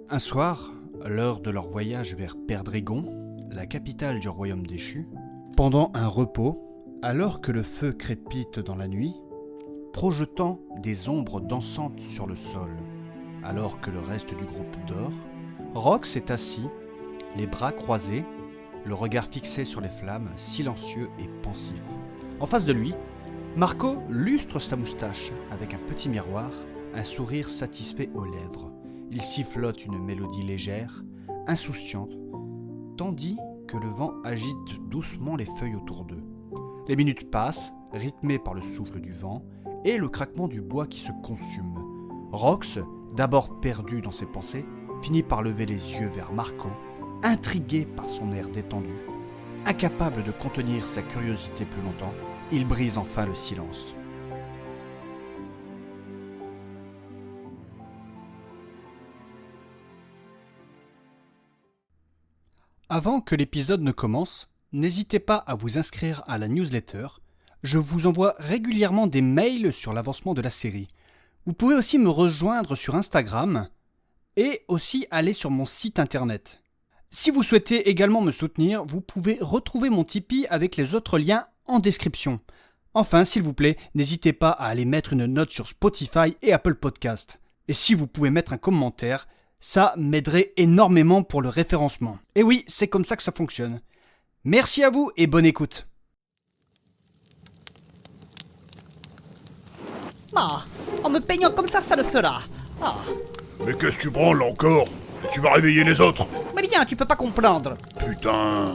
Un soir, l'heure de leur voyage vers Perdrigond, la capitale du royaume déchu, pendant un repos, alors que le feu crépite dans la nuit, projetant des ombres dansantes sur le sol, alors que le reste du groupe dort, Rox est assis, les bras croisés, le regard fixé sur les flammes, silencieux et pensif. En face de lui, Marco lustre sa moustache avec un petit miroir, un sourire satisfait aux lèvres. Il sifflote une mélodie légère, insouciante, tandis que le vent agite doucement les feuilles autour d'eux. Les minutes passent, rythmées par le souffle du vent et le craquement du bois qui se consume. Rox, d'abord perdu dans ses pensées, finit par lever les yeux vers Marco, intrigué par son air détendu. Incapable de contenir sa curiosité plus longtemps, il brise enfin le silence. Avant que l'épisode ne commence, n'hésitez pas à vous inscrire à la newsletter. Je vous envoie régulièrement des mails sur l'avancement de la série. Vous pouvez aussi me rejoindre sur Instagram et aussi aller sur mon site internet. Si vous souhaitez également me soutenir, vous pouvez retrouver mon Tipeee avec les autres liens en description. Enfin, s'il vous plaît, n'hésitez pas à aller mettre une note sur Spotify et Apple Podcast. Et si vous pouvez mettre un commentaire, ça m'aiderait énormément pour le référencement. Et oui, c'est comme ça que ça fonctionne. Merci à vous et bonne écoute. Ah, en me peignant comme ça le fera. Ah, Mais qu'est-ce que tu branles encore? Tu vas réveiller les autres? mais rien, tu peux pas comprendre. Putain.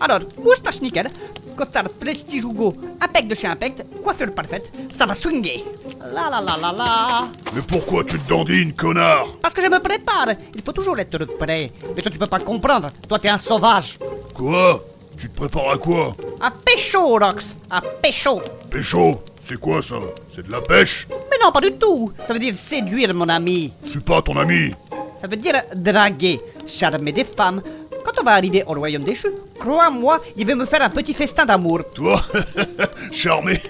Alors, moustache nickel, costard prestige Hugo, impec de chez Impect, coiffure parfaite, ça va swinguer. La la la la la. Mais pourquoi tu te dandines, connard? Parce que je me prépare, il faut toujours être prêt. Mais toi tu peux pas comprendre, toi t'es un sauvage. Quoi? Tu te prépares à quoi? À pécho, Rox, à pécho. Pécho? C'est quoi ça? C'est de la pêche? Mais non, pas du tout, ça veut dire séduire mon ami. Je suis pas ton ami. Ça veut dire draguer, charmer des femmes. Quand on va arriver au royaume déchu, crois-moi, il va me faire un petit festin d'amour. Toi? Charmé.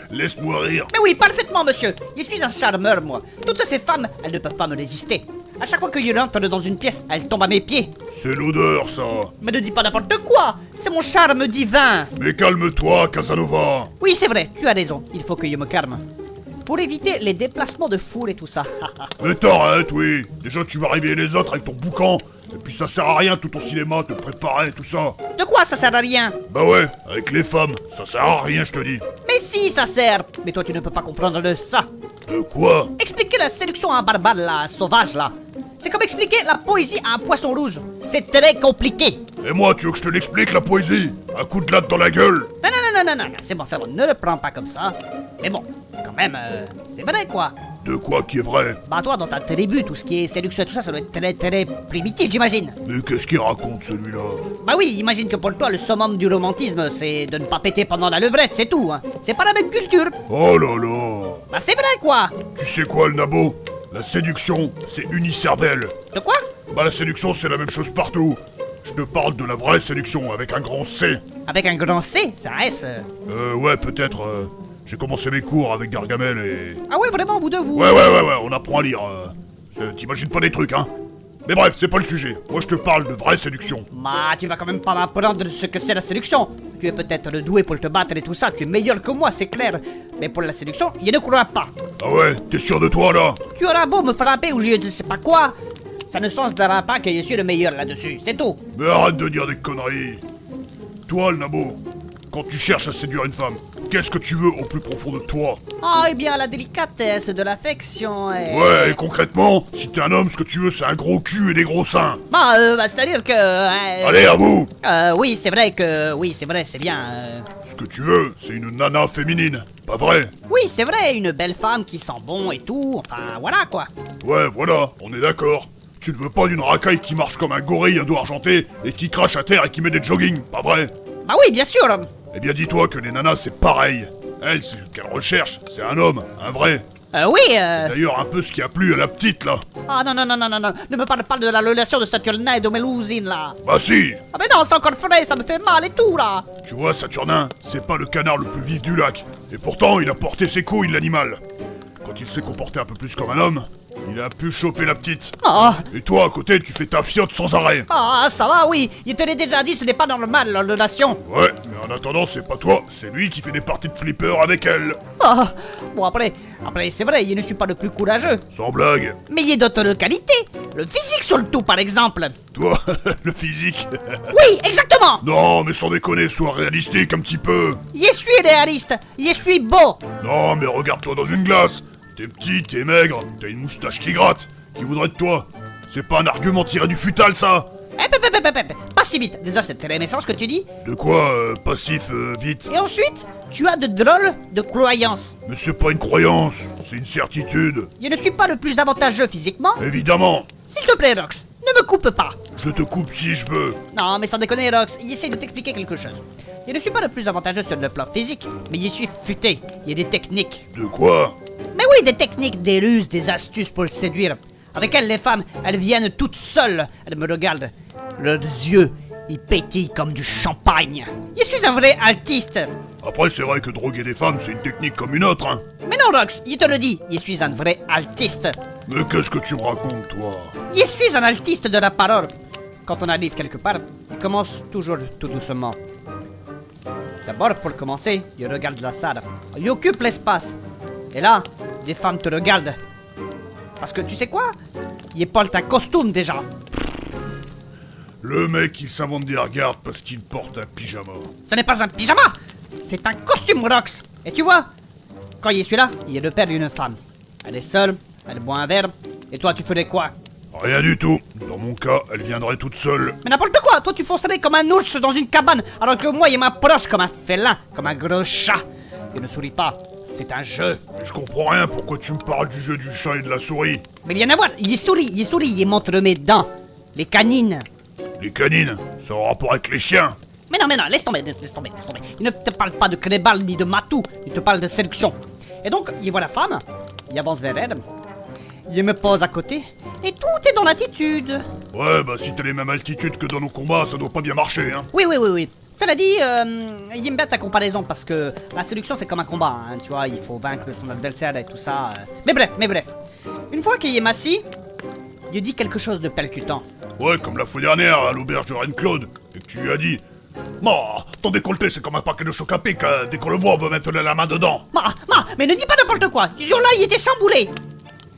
Laisse-moi rire. Mais oui, parfaitement, monsieur. Je suis un charmeur, moi. Toutes ces femmes, elles ne peuvent pas me résister. À chaque fois que je rentre dans une pièce, elles tombent à mes pieds. C'est l'odeur, ça. Mais ne dis pas n'importe quoi. C'est mon charme divin. Mais calme-toi, Casanova. Oui, c'est vrai, tu as raison. Il faut que je me calme. Pour éviter les déplacements de foule et tout ça. Mais t'arrêtes, oui. Déjà, tu vas réveiller les autres avec ton boucan. Et puis ça sert à rien tout ton cinéma, te préparer, tout ça. De quoi ça sert à rien? Bah ouais, avec les femmes, ça sert à rien, je te dis. Mais si, ça sert. Mais toi, tu ne peux pas comprendre de ça. De quoi? Expliquer la séduction à un barbare, là, sauvage, là. C'est comme expliquer la poésie à un poisson rouge. C'est très compliqué. Et moi, tu veux que je te l'explique, la poésie? Un coup de latte dans la gueule? Non, non, non, non, non, non, c'est bon, ne le prends pas comme ça. Mais bon, quand même, c'est vrai, quoi. De quoi qui est vrai? Bah toi, dans ta tribu, tout ce qui est séduction et tout ça, ça doit être très très primitif, j'imagine. Mais qu'est-ce qu'il raconte, celui-là? Bah oui, imagine que pour toi, le summum du romantisme, c'est de ne pas péter pendant la levrette, c'est tout, hein. C'est pas la même culture. Oh là là! Bah c'est vrai, quoi. Tu sais quoi, le nabo? La séduction, c'est unicervelle. De quoi? Bah la séduction, c'est la même chose partout. Je te parle de la vraie séduction, avec un grand C. Avec un grand C, c'est un S. Ouais, peut-être. J'ai commencé mes cours avec Gargamel et... Ah ouais, vraiment, vous deux, vous... Ouais, on apprend à lire. T'imagines pas des trucs, hein? Mais bref, c'est pas le sujet. Moi, je te parle de vraie séduction. Bah, tu vas quand même pas m'apprendre ce que c'est la séduction. Tu es peut-être doué pour te battre et tout ça, tu es meilleur que moi, c'est clair. Mais pour la séduction, je ne crois pas. Ah ouais? T'es sûr de toi, là? Tu auras beau me frapper ou je ne sais pas quoi, ça ne changera pas que je suis le meilleur là-dessus, c'est tout. Mais arrête de dire des conneries. Toi, le nabo, quand tu cherches à séduire une femme, qu'est-ce que tu veux au plus profond de toi? Ah, eh bien, la délicatesse de l'affection et... Ouais, et concrètement, si t'es un homme, ce que tu veux, c'est un gros cul et des gros seins. Bah, c'est-à-dire que... Allez, à vous! oui, c'est vrai que... Oui, c'est vrai, c'est bien... Ce que tu veux, c'est une nana féminine, pas vrai? Oui, c'est vrai, une belle femme qui sent bon et tout, enfin, voilà, quoi. Ouais, voilà, on est d'accord. Tu ne veux pas d'une racaille qui marche comme un gorille à dos argenté et qui crache à terre et qui met des jogging, pas vrai? Bah oui, bien sûr. Eh bien, dis-toi que les nanas, c'est pareil. Elles, ce qu'elles recherchent, c'est un homme, un vrai. Oui, D'ailleurs, un peu ce qui a plu à la petite, là. Ah non, non, non, non, non, non, ne me parle pas de la relation de Saturnin et de Mélusine, là. Bah si! Ah mais non, c'est encore frais, ça me fait mal et tout, là. Tu vois, Saturnin, c'est pas le canard le plus vif du lac. Et pourtant, il a porté ses couilles, l'animal. Quand il s'est comporté un peu plus comme un homme, Il a pu choper la petite. Oh, Et toi, à côté, tu fais ta fiotte sans arrêt. oh, ça va, oui. Il te l'a déjà dit, ce n'est pas normal, leur relation. Ouais, mais en attendant, c'est pas toi, c'est lui qui fait des parties de flipper avec elle. Oh, bon, après, c'est vrai, je ne suis pas le plus courageux. Sans blague. Mais il y a d'autres qualités. Le physique sur le tout, par exemple. Toi, le physique. Oui, exactement. Non, mais sans déconner, sois réalistique un petit peu. Je suis réaliste. Je suis beau. Non, mais regarde-toi dans une glace. T'es petit, t'es maigre, t'as une moustache qui gratte. Qui voudrait de toi? C'est pas un argument tiré du futal, ça? Pas si vite. Déjà, c'est très méchant ce que tu dis. De quoi, passif, vite? Et ensuite, tu as de drôles de croyances. Mais c'est pas une croyance, c'est une certitude. Je ne suis pas le plus avantageux physiquement. Évidemment. S'il te plaît, Rox, ne me coupe pas. Je te coupe si je veux. Non, mais sans déconner, Rox, j'essaie de t'expliquer quelque chose. Je ne suis pas le plus avantageux sur le plan physique, mais je suis futé. Il y a des techniques. De quoi? Mais oui, des techniques, des ruses, des astuces pour le séduire. Avec elles, les femmes, elles viennent toutes seules. Elles me regardent. Leurs yeux, ils pétillent comme du champagne. Je suis un vrai altiste. Après, c'est vrai que droguer des femmes, c'est une technique comme une autre, hein. Mais non, Rox, je te le dis, je suis un vrai altiste. Mais qu'est-ce que tu me racontes, toi? Je suis un altiste de la parole. Quand on arrive quelque part, il commence toujours tout doucement. D'abord, pour commencer, je regarde la salle. Il occupe l'espace. Et là, des femmes te regardent. Parce que tu sais quoi? Il porte un costume déjà. Le mec, il s'invente des regards parce qu'il porte un pyjama. Ce n'est pas un pyjama, c'est un costume, Rox. Et tu vois, quand il est celui-là, il est le père d'une femme. Elle est seule, elle boit un verre. Et toi, tu ferais quoi? Rien du tout. Dans mon cas, elle viendrait toute seule. Mais n'importe quoi, toi tu foncerais comme un ours dans une cabane, alors que moi, il m'approche comme un félin, comme un gros chat. Il ne sourit pas, c'est un jeu. Mais je comprends rien, pourquoi tu me parles du jeu du chat et de la souris? Mais il y en a voir, il sourit, il montre mes dents. Les canines. Les canines, ça a un rapport avec les chiens. Mais non, laisse tomber. Il ne te parle pas de crébal ni de matou, il te parle de séduction. Et donc, il voit la femme, il avance vers elle, il me pose à côté, et tout est dans l'attitude. Ouais, bah si t'as les mêmes altitudes que dans nos combats, ça doit pas bien marcher, hein. Oui. Cela dit, il aime bien ta comparaison parce que la séduction c'est comme un combat, hein, tu vois, il faut vaincre son adversaire et tout ça. Mais bref. Une fois qu'il est assis, il dit quelque chose de percutant. Ouais, comme la fois dernière à l'auberge de Reine-Claude, et que tu lui as dit... ton décolleté c'est comme un paquet de choc à pic, hein. Dès qu'on le voit on veut mettre la main dedans. Mais ne dis pas n'importe quoi, ce jour-là il était chamboulé.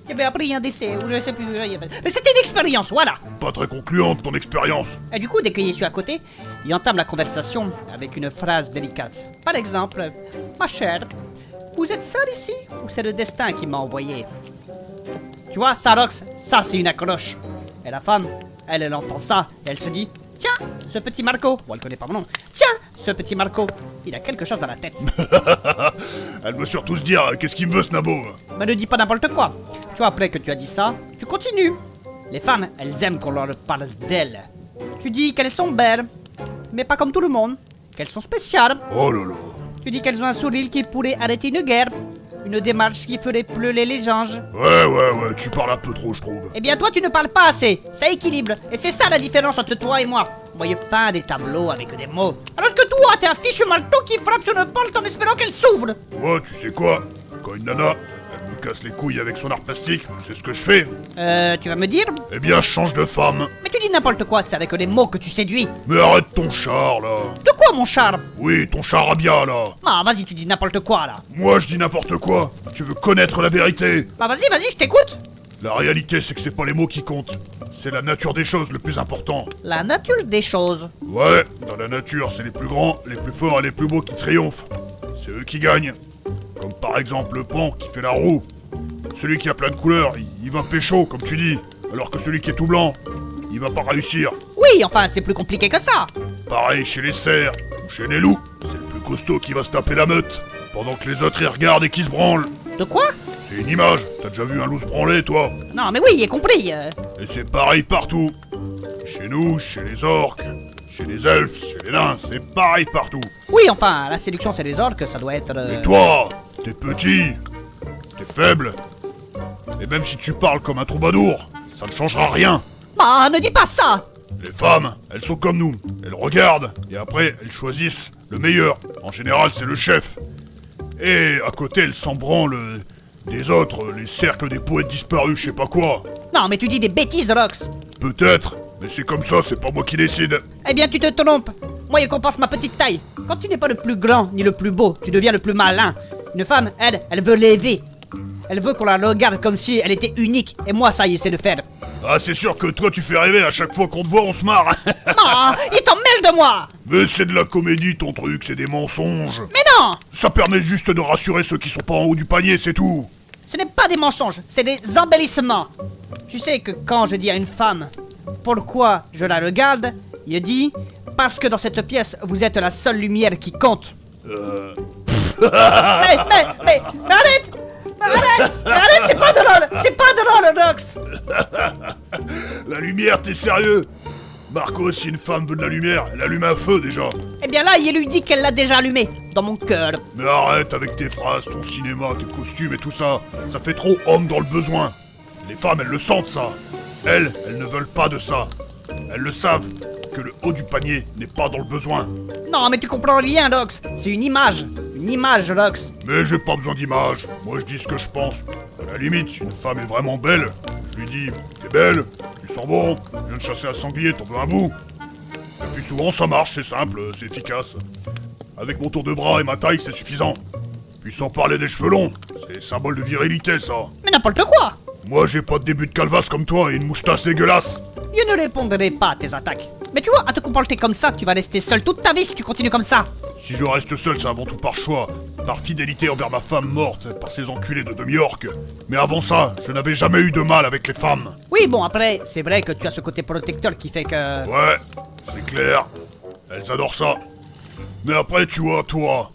Il avait appris un décès, ou je sais plus. Mais c'était une expérience, voilà. Pas très concluante ton expérience. Et du coup, dès qu'il est à côté, il entame la conversation avec une phrase délicate. Par exemple, ma chère, vous êtes seule ici ou c'est le destin qui m'a envoyé? Tu vois, ça, Rox, ça c'est une accroche. Et la femme, elle entend ça et elle se dit, tiens, ce petit Marco, bon elle connaît pas mon nom, tiens, ce petit Marco, il a quelque chose dans la tête. Elle veut surtout se dire, qu'est-ce qu'il me veut ce nabo? Mais ne dis pas n'importe quoi. Tu vois, après que tu as dit ça, tu continues. Les femmes, elles aiment qu'on leur parle d'elles. Tu dis qu'elles sont belles, mais pas comme tout le monde. Qu'elles sont spéciales. Oh là là. Tu dis qu'elles ont un sourire qui pourrait arrêter une guerre. Une démarche qui ferait pleurer les anges. Ouais, tu parles un peu trop, je trouve. Eh bien, toi, tu ne parles pas assez. Ça équilibre. Et c'est ça la différence entre toi et moi. Moi, je peins des tableaux avec des mots. Alors que toi, t'es un fichu marteau qui frappe sur une porte en espérant qu'elle s'ouvre. Moi, tu sais quoi? Quand une nana, elle me casse les couilles avec son art plastique, c'est ce que je fais. Tu vas me dire? Eh bien, je change de femme. Mais tu dis n'importe quoi, c'est avec les mots que tu séduis. Mais arrête ton char, là. De quoi, mon charme? Oui, ton charabia, là. Ah, vas-y, tu dis n'importe quoi, là. Moi, je dis n'importe quoi. Tu veux connaître la vérité? Bah, vas-y, je t'écoute. La réalité, c'est que c'est pas les mots qui comptent. C'est la nature des choses le plus important. La nature des choses. Ouais, dans la nature, c'est les plus grands, les plus forts et les plus beaux qui triomphent. C'est eux qui gagnent. Comme par exemple le pan qui fait la roue. Celui qui a plein de couleurs, il va pécho, comme tu dis. Alors que celui qui est tout blanc, il va pas réussir. Oui, enfin, c'est plus compliqué que ça. Pareil chez les cerfs ou chez les loups. C'est le plus costaud qui va se taper la meute. Pendant que les autres y regardent et qui se branlent. De quoi? C'est une image. T'as déjà vu un loup se branler, toi? Non, mais oui, j'ai compris. Et c'est pareil partout. Chez nous, chez les orques, chez les elfes, chez les nains, c'est pareil partout. Oui, enfin, la séduction, c'est les orques, ça doit être... Et toi, t'es petit, t'es faible. Et même si tu parles comme un troubadour, ça ne changera rien. Bah, ne dis pas ça. Les femmes, elles sont comme nous. Elles regardent, et après, elles choisissent. Le meilleur. En général, c'est le chef. Et à côté, elle s'en branle Des autres, les cercles des poètes disparus, je sais pas quoi. Non, mais tu dis des bêtises, Rox. Peut-être, mais c'est comme ça, c'est pas moi qui décide. Eh bien, tu te trompes. Moi, je compense ma petite taille. Quand tu n'es pas le plus grand ni le plus beau, tu deviens le plus malin. Une femme, elle veut l'élever. Elle veut qu'on la regarde comme si elle était unique. Et moi, ça, j'essaie de faire. Ah, c'est sûr que toi, tu fais rêver, à chaque fois qu'on te voit, on se marre. Non, il t'en mêle de moi. Mais c'est de la comédie, ton truc, c'est des mensonges. Mais non, Ça permet juste de rassurer ceux qui sont pas en haut du panier, c'est tout. ce n'est pas des mensonges, c'est des embellissements. Tu sais que quand je dis à une femme pourquoi je la regarde, je dis parce que dans cette pièce, vous êtes la seule lumière qui compte. Mais arrête! Arrête, c'est pas drôle, Rox! La lumière, t'es sérieux? Marco, si une femme veut de la lumière, elle allume un feu déjà. Eh bien là, il lui dit qu'elle l'a déjà allumé, dans mon cœur. Mais arrête avec tes phrases, ton cinéma, tes costumes et tout ça. Ça fait trop homme dans le besoin. Les femmes, elles le sentent ça. Elles ne veulent pas de ça. Elles le savent, que le haut du panier n'est pas dans le besoin. Non, mais tu comprends rien, Rox. C'est une image, Rox. Mais j'ai pas besoin d'image. Moi, je dis ce que je pense. À la limite, si une femme est vraiment belle, je lui dis, t'es belle, tu sens bon, je viens de chasser un sanglier, t'en veux un bout. Et puis souvent, ça marche, c'est simple, c'est efficace. Avec mon tour de bras et ma taille, c'est suffisant. Puis sans parler des cheveux longs, c'est symbole de virilité, ça. Mais n'importe quoi. Moi, j'ai pas de début de calvasse comme toi et une moustache dégueulasse. Je ne répondrai pas à tes attaques. Mais tu vois, à te comporter comme ça, tu vas rester seul toute ta vie si tu continues comme ça. Si je reste seul, c'est avant tout par choix, par fidélité envers ma femme morte, par ces enculés de demi-orques. Mais avant ça, je n'avais jamais eu de mal avec les femmes. Oui, bon, après, c'est vrai que tu as ce côté protecteur qui fait que... Ouais, c'est clair. Elles adorent ça. Mais après, tu vois, toi,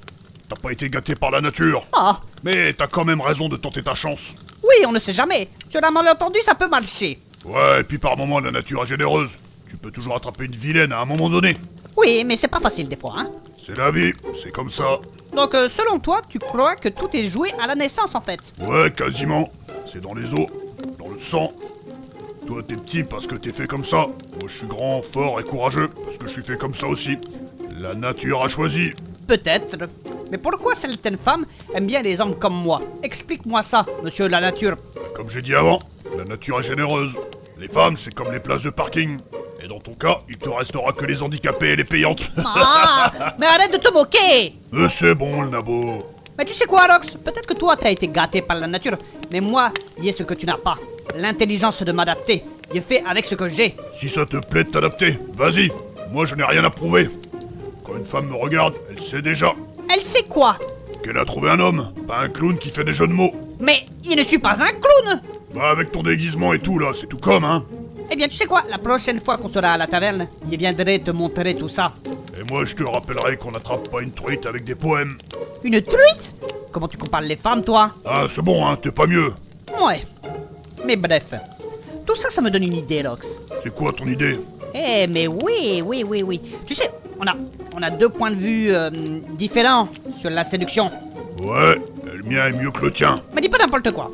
t'as pas été gâté par la nature. Ah, Mais t'as quand même raison de tenter ta chance. oui, on ne sait jamais. Sur un malentendu, ça peut marcher. Ouais, et puis par moments, la nature est généreuse. Tu peux toujours attraper une vilaine à un moment donné. Oui, mais c'est pas facile des fois, hein. C'est la vie, c'est comme ça. Donc, selon toi, tu crois que tout est joué à la naissance, en fait. Ouais, quasiment. C'est dans les os, dans le sang. Toi, t'es petit parce que t'es fait comme ça. Moi, je suis grand, fort et courageux parce que je suis fait comme ça aussi. La nature a choisi. Peut-être. Mais pourquoi certaines femmes aiment bien les hommes comme moi? Explique-moi ça, monsieur la nature. Comme j'ai dit avant, la nature est généreuse. Les femmes, c'est comme les places de parking. Et dans ton cas, il te restera que les handicapés et les payantes. Ah, mais arrête de te moquer. Mais c'est bon, le nabo. Mais tu sais quoi, Rox? Peut-être que toi, t'as été gâté par la nature. Mais moi, il y a ce que tu n'as pas. L'intelligence de m'adapter. Je fais avec ce que j'ai. Si ça te plaît de t'adapter, vas-y. Moi, je n'ai rien à prouver. Quand une femme me regarde, elle sait déjà Elle sait quoi? qu'elle a trouvé un homme, pas un clown qui fait des jeux de mots. Mais il ne suis pas un clown. Bah, avec ton déguisement et tout, là, c'est tout comme, hein. Eh bien, tu sais quoi? La prochaine fois qu'on sera à la taverne, je viendrai te montrer tout ça. Et moi, je te rappellerai qu'on n'attrape pas une truite avec des poèmes. Une truite? Comment tu compares les femmes, toi? Ah, c'est bon, hein, t'es pas mieux. Ouais. Mais bref. Tout ça, ça me donne une idée, Rox. C'est quoi ton idée? Eh, mais oui. Tu sais, on a deux points de vue différents sur la séduction. Ouais, le mien est mieux que le tien. Mais dis pas n'importe quoi.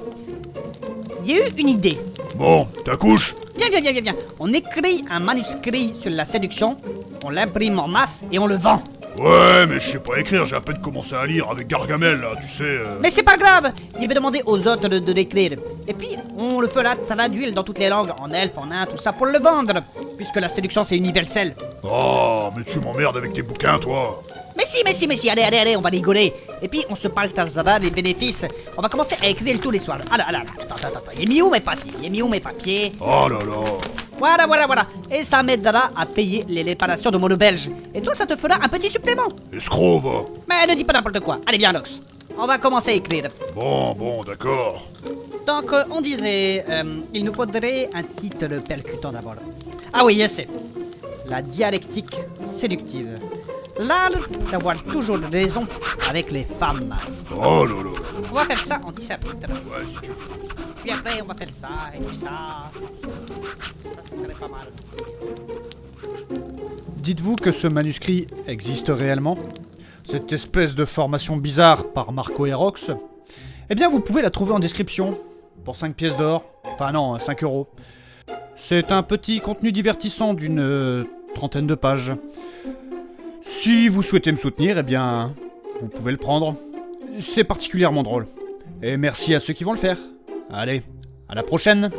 J'ai eu une idée. Bon, t'accouches? Viens. On écrit un manuscrit sur la séduction, on l'imprime en masse et on le vend. Ouais, mais je sais pas écrire, j'ai à peine commencé à lire avec Gargamel, là, tu sais... Mais c'est pas grave, je vais demander aux autres de l'écrire. Et puis, on le fera traduire dans toutes les langues, en elfe, en nain, tout ça, pour le vendre. Puisque la séduction, c'est universel. Oh, mais tu m'emmerdes avec tes bouquins, toi. Mais si, allez, on va rigoler. Et puis, on se partagera les bénéfices. On va commencer à écrire tous les soirs. Attends. J'ai mis où mes papiers? Oh là là. Voilà. Et ça m'aidera à payer les réparations de mon auberge. Et toi, ça te fera un petit supplément. Escroc, va. Mais ne dis pas n'importe quoi. Allez, viens, Lox. On va commencer à écrire. Bon, d'accord. Donc, on disait, il nous faudrait un titre percutant d'abord. Ah oui, je sais. La dialectique séductive. L'art d'avoir toujours raison avec les femmes. Oh là là. On va faire ça en 10 chapitres. Ouais, si tu veux. Puis après, on va faire ça, et puis ça. Ça serait pas mal. Dites-vous que ce manuscrit existe réellement? Cette espèce de formation bizarre par Marco et Rox? Eh bien, vous pouvez la trouver en description, pour 5 pièces d'or. Enfin non, 5 euros. C'est un petit contenu divertissant d'une trentaine de pages. Si vous souhaitez me soutenir, eh bien, vous pouvez le prendre. C'est particulièrement drôle. Et merci à ceux qui vont le faire. Allez, à la prochaine!